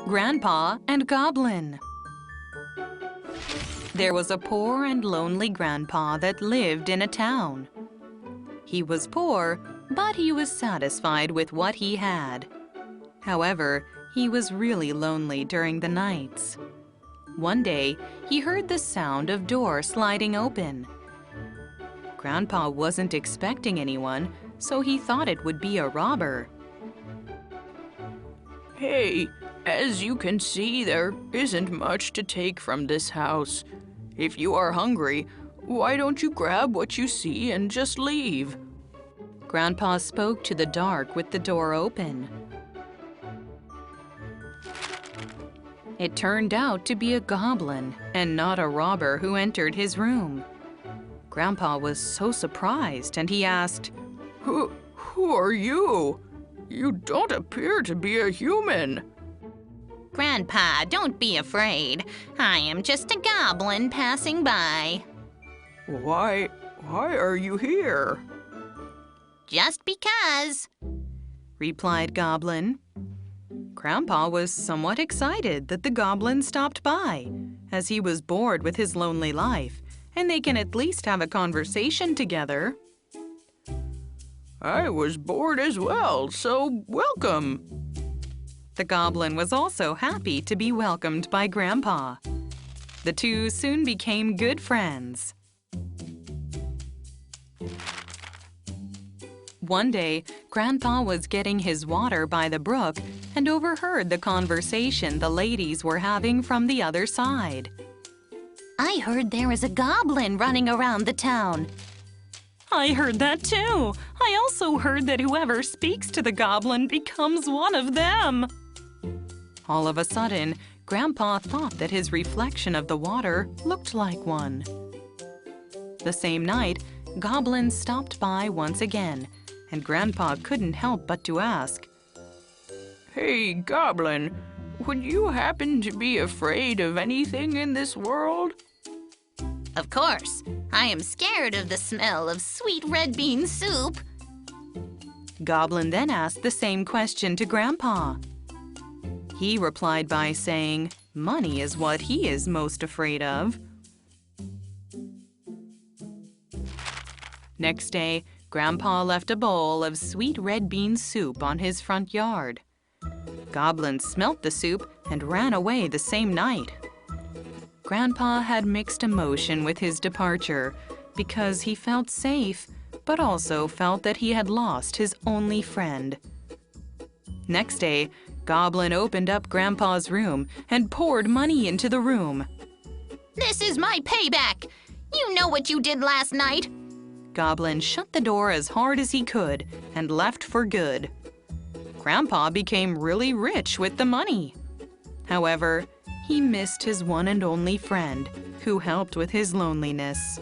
Granpa and Goblin. There was a poor and lonely grandpa that lived in a town. He was poor, but he was satisfied with what he had. However, he was really lonely during the nights. One day, he heard the sound of doors sliding open. Grandpa wasn't expecting anyone, so he thought it would be a robber. Hey, as you can see, there isn't much to take from this house. If you are hungry, why don't you grab what you see and just leave? Grandpa spoke to the dark with the door open. It turned out to be a goblin and not a robber who entered his room. Grandpa was so surprised and he asked, Who are you? You don't appear to be a human. Grandpa, don't be afraid. I am just a goblin passing by. Why are you here? Just because, replied Goblin. Grandpa was somewhat excited that the goblin stopped by, as he was bored with his lonely life, and they can at least have a conversation together. I was bored as well, so welcome. The goblin was also happy to be welcomed by Grandpa. The two soon became good friends. One day, Grandpa was getting his water by the brook and overheard the conversation the ladies were having from the other side. I heard there is a goblin running around the town. I heard that too. I also heard that whoever speaks to the goblin becomes one of them. All of a sudden, Grandpa thought that his reflection of the water looked like one. The same night, Goblin stopped by once again, and Grandpa couldn't help but to ask, Hey, Goblin, would you happen to be afraid of anything in this world? Of course. I am scared of the smell of sweet red bean soup. Goblin then asked the same question to Grandpa. He replied by saying, money is what he is most afraid of. Next day, Grandpa left a bowl of sweet red bean soup on his front yard. Goblin smelt the soup and ran away the same night. Grandpa had mixed emotion with his departure because he felt safe, but also felt that he had lost his only friend. Next day, Goblin opened up Grandpa's room and poured money into the room. This is my payback. You know what you did last night. Goblin shut the door as hard as he could and left for good. Grandpa became really rich with the money. However, he missed his one and only friend who helped with his loneliness.